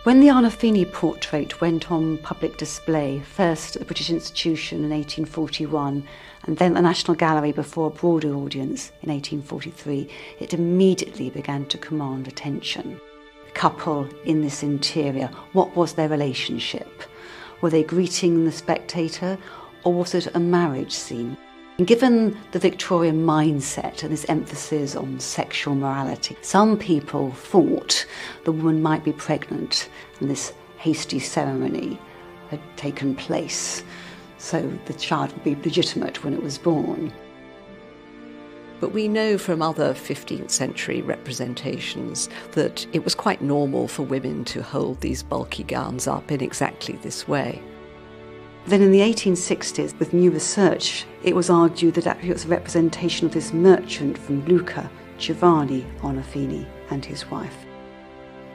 When the Arnolfini portrait went on public display, first at the British Institution in 1841 and then at the National Gallery before a broader audience in 1843, it immediately began to command attention. The couple in this interior, what was their relationship? Were they greeting the spectator, or was it a marriage scene? And given the Victorian mindset and this emphasis on sexual morality, some people thought the woman might be pregnant and this hasty ceremony had taken place, so the child would be legitimate when it was born. But we know from other 15th century representations that it was quite normal for women to hold these bulky gowns up in exactly this way. Then in the 1860s, with new research, it was argued that actually it was a representation of this merchant from Lucca, Giovanni Arnolfini, and his wife.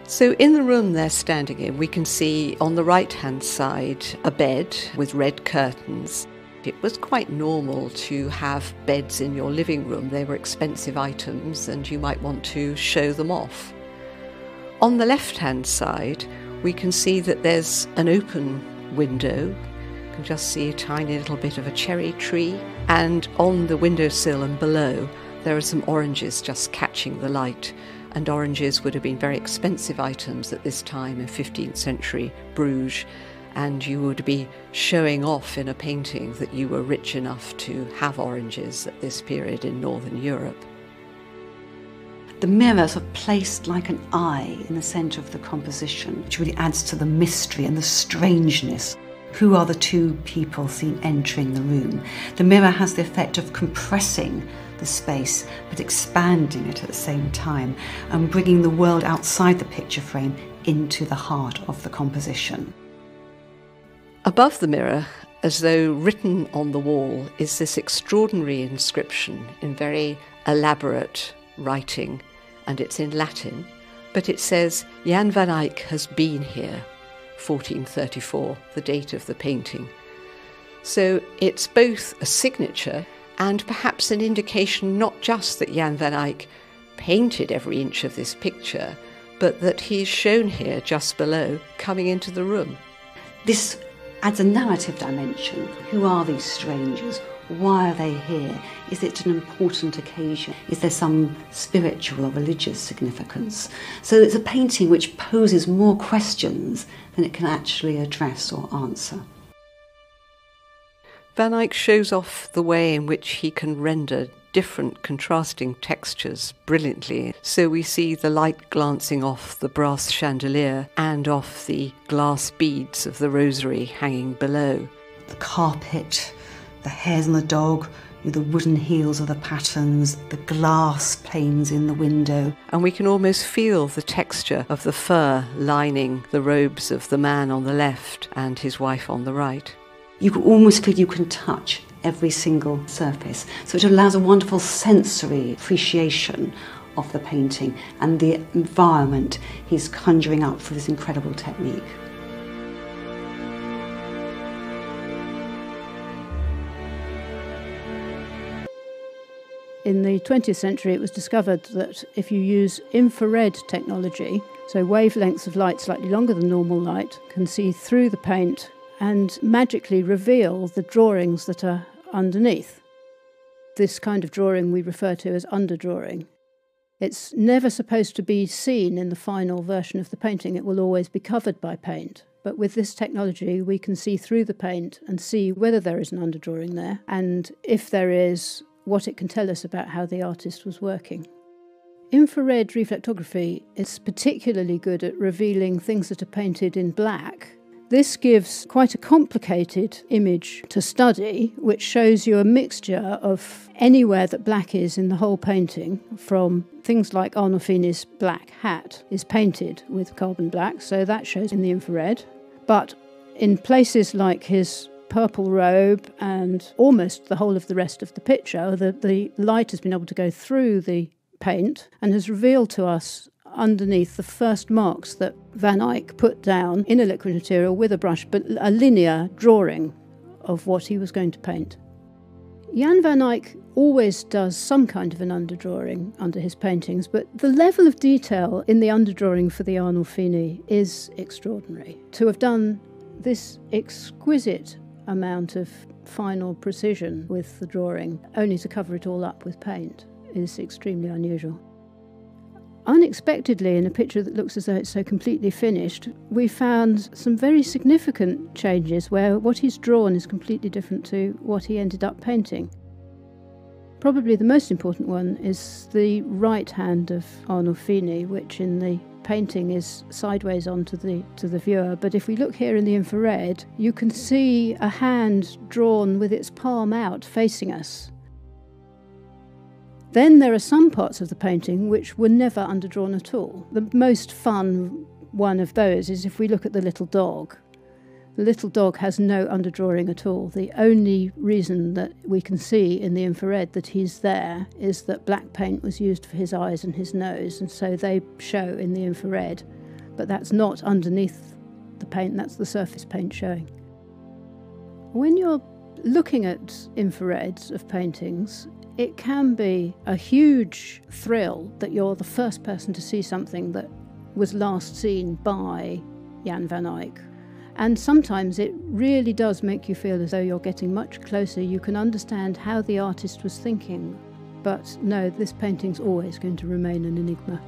So in the room they're standing in, we can see on the right-hand side a bed with red curtains. It was quite normal to have beds in your living room. They were expensive items and you might want to show them off. On the left-hand side, we can see that there's an open window. You can just see a tiny little bit of a cherry tree, and on the windowsill and below there are some oranges just catching the light, and oranges would have been very expensive items at this time in 15th century Bruges, and you would be showing off in a painting that you were rich enough to have oranges at this period in Northern Europe. The mirrors are placed like an eye in the centre of the composition, which really adds to the mystery and the strangeness. Who are the two people seen entering the room? The mirror has the effect of compressing the space but expanding it at the same time and bringing the world outside the picture frame into the heart of the composition. Above the mirror, as though written on the wall, is this extraordinary inscription in very elaborate writing, and it's in Latin, but it says, Jan van Eyck has been here, 1434, the date of the painting. So it's both a signature and perhaps an indication not just that Jan van Eyck painted every inch of this picture, but that he's shown here just below, coming into the room. This adds a narrative dimension. Who are these strangers? Why are they here? Is it an important occasion? Is there some spiritual or religious significance? So it's a painting which poses more questions than it can actually address or answer. Van Eyck shows off the way in which he can render different contrasting textures brilliantly. So we see the light glancing off the brass chandelier and off the glass beads of the rosary hanging below. The carpet, the hairs on the dog, the wooden heels of the patterns, the glass panes in the window. And we can almost feel the texture of the fur lining the robes of the man on the left and his wife on the right. You can almost feel you can touch every single surface. So it allows a wonderful sensory appreciation of the painting and the environment he's conjuring up for this incredible technique. In the 20th century, it was discovered that if you use infrared technology, so wavelengths of light slightly longer than normal light, can see through the paint and magically reveal the drawings that are underneath. This kind of drawing we refer to as underdrawing. It's never supposed to be seen in the final version of the painting. It will always be covered by paint. But with this technology, we can see through the paint and see whether there is an underdrawing there, and if there is, what it can tell us about how the artist was working. Infrared reflectography is particularly good at revealing things that are painted in black. This gives quite a complicated image to study, which shows you a mixture of anywhere that black is in the whole painting, from things like Arnolfini's black hat is painted with carbon black, so that shows in the infrared. But in places like his purple robe and almost the whole of the rest of the picture, the light has been able to go through the paint and has revealed to us underneath the first marks that Van Eyck put down in a liquid material with a brush, but a linear drawing of what he was going to paint. Jan van Eyck always does some kind of an underdrawing under his paintings, but the level of detail in the underdrawing for the Arnolfini is extraordinary. To have done this exquisite amount of final precision with the drawing, only to cover it all up with paint, is extremely unusual. Unexpectedly, in a picture that looks as though it's so completely finished, we found some very significant changes where what he's drawn is completely different to what he ended up painting. Probably the most important one is the right hand of Arnolfini, which in the painting is sideways onto to the viewer. But if we look here in the infrared, you can see a hand drawn with its palm out facing us. Then there are some parts of the painting which were never underdrawn at all. The most fun one of those is if we look at the little dog. The little dog has no underdrawing at all. The only reason that we can see in the infrared that he's there is that black paint was used for his eyes and his nose, and so they show in the infrared. But that's not underneath the paint, that's the surface paint showing. When you're looking at infrareds of paintings, it can be a huge thrill that you're the first person to see something that was last seen by Jan van Eyck. And sometimes it really does make you feel as though you're getting much closer. You can understand how the artist was thinking. But no, this painting's always going to remain an enigma.